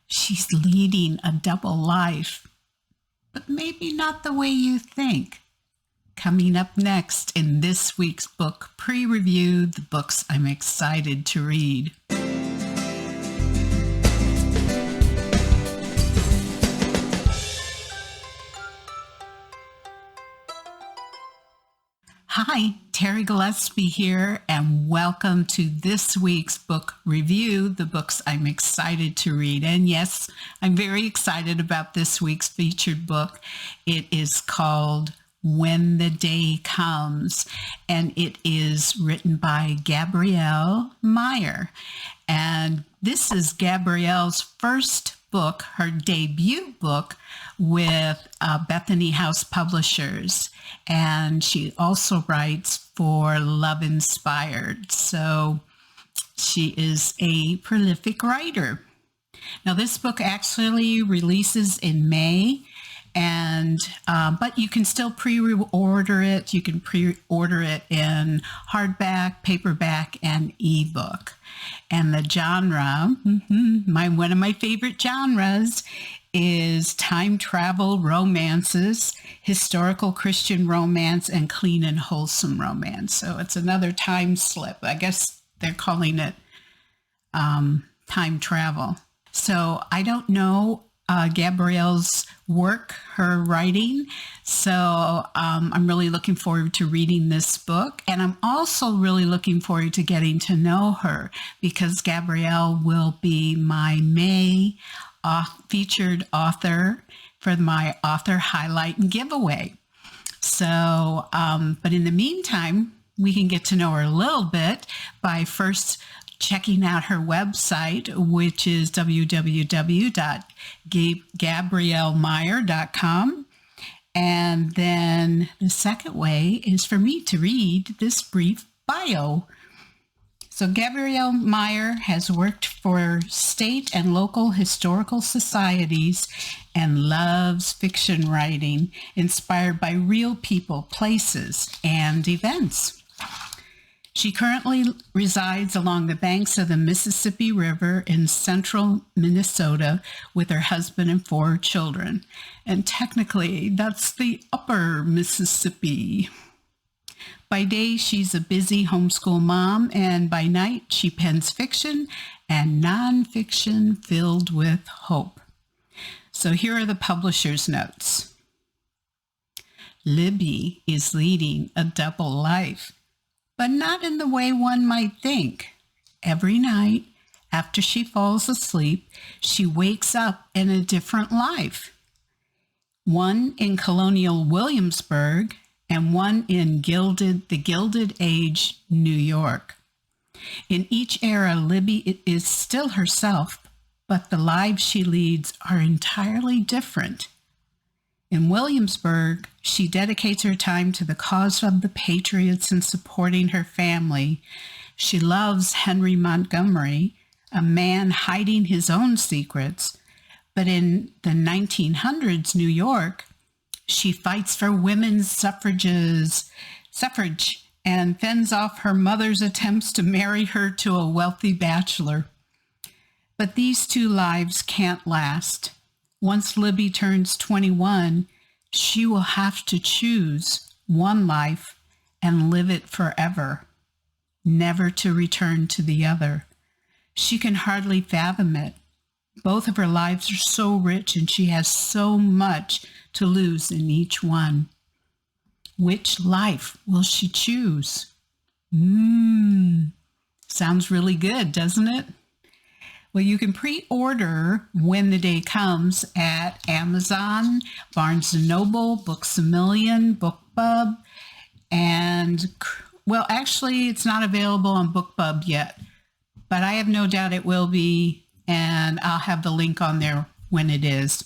She's leading a double life, but maybe not the way you think. Coming up next in this week's book pre-review, the books I'm excited to read. Hi, Terri Gillespie here, and welcome to this week's book review, the books I'm excited to read. And yes, I'm very excited about this week's featured book. It is called When the Day Comes, and it is written by Gabrielle Meyer. And this is Gabrielle's first book, her debut book with Bethany House Publishers. And she also writes for Love Inspired. So she is a prolific writer. Now, this book actually releases in May, and but you can still pre-order it. You can pre-order it in hardback, paperback, and ebook. And the genre, one of my favorite genres, is time travel romances, historical Christian romance, and clean and wholesome romance. So it's another time slip. I guess they're calling it time travel. So I don't know Gabrielle's work, her writing. So I'm really looking forward to reading this book. And I'm also really looking forward to getting to know her, because Gabrielle will be my May featured author for my author highlight and giveaway. So, but in the meantime, we can get to know her a little bit by first checking out her website, which is www.gabriellemeyer.com. And then the second way is for me to read this brief bio. So Gabrielle Meyer has worked for state and local historical societies and loves fiction writing inspired by real people, places, and events. She currently resides along the banks of the Mississippi River in central Minnesota with her husband and 4 children. And technically, that's the upper Mississippi. By day, she's a busy homeschool mom, and by night, she pens fiction and nonfiction filled with hope. So here are the publisher's notes. Libby is leading a double life, but not in the way one might think. Every night, after she falls asleep, she wakes up in a different life. One in colonial Williamsburg, and one in the Gilded Age, New York. In each era, Libby is still herself, but the lives she leads are entirely different. In Williamsburg, she dedicates her time to the cause of the Patriots and supporting her family. She loves Henry Montgomery, a man hiding his own secrets. But in the 1900s New York, she fights for women's suffrage and fends off her mother's attempts to marry her to a wealthy bachelor. But these 2 lives can't last. Once Libby turns 21, she will have to choose one life and live it forever, never to return to the other. She can hardly fathom it. Both of her lives are so rich, and she has so much to lose in each one. Which life will she choose? Sounds really good, doesn't it? Well, you can pre-order When the Day Comes at Amazon, Barnes & Noble, Books A Million, BookBub, and, well, actually, it's not available on BookBub yet, but I have no doubt it will be, and I'll have the link on there when it is.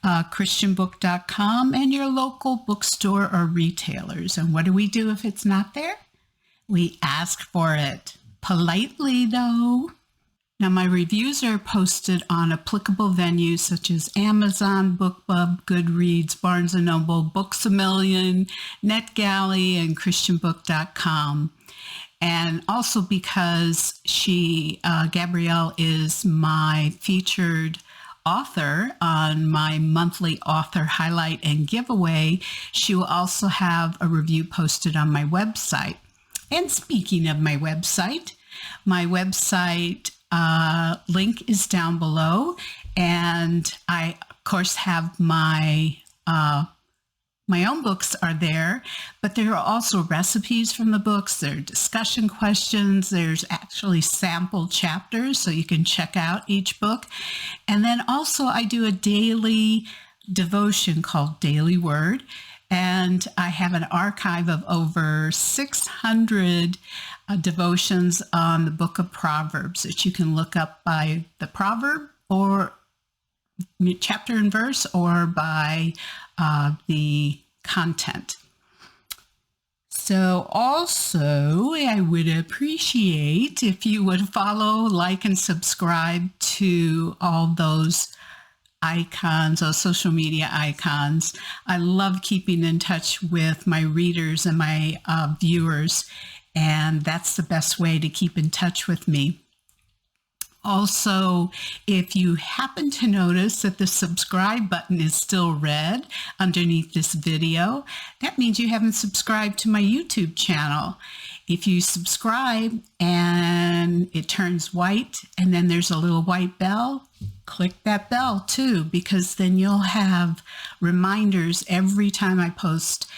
Christianbook.com and your local bookstore or retailers. And what do we do if it's not there? We ask for it. Politely, though. Now, my reviews are posted on applicable venues such as Amazon, BookBub, Goodreads, Barnes & Noble, Books A Million, NetGalley, and ChristianBook.com. And also because Gabrielle is my featured author on my monthly author highlight and giveaway, she will also have a review posted on my website. And speaking of my website link is down below, and I, of course, have my own books are there, but there are also recipes from the books. There are discussion questions. There's actually sample chapters, so you can check out each book. And then also I do a daily devotion called Daily Word, and I have an archive of over 600 devotions on the book of Proverbs that you can look up by the proverb or chapter and verse, or by the content. So also, I would appreciate if you would follow, like, and subscribe to all those icons, those social media icons. I love keeping in touch with my readers and my viewers, and that's the best way to keep in touch with me. Also, if you happen to notice that the subscribe button is still red underneath this video, that means you haven't subscribed to my YouTube channel. If you subscribe and it turns white and then there's a little white bell, click that bell too, because then you'll have reminders every time I post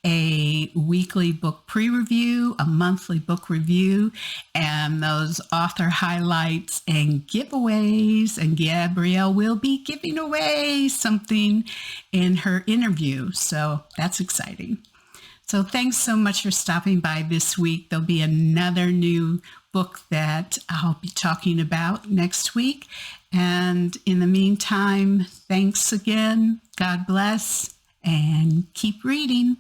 a weekly book pre-review, a monthly book review, and those author highlights and giveaways. And Gabrielle will be giving away something in her interview, so that's exciting. So thanks so much for stopping by this week. There'll be another new book that I'll be talking about next week. And in the meantime, thanks again. God bless, and keep reading.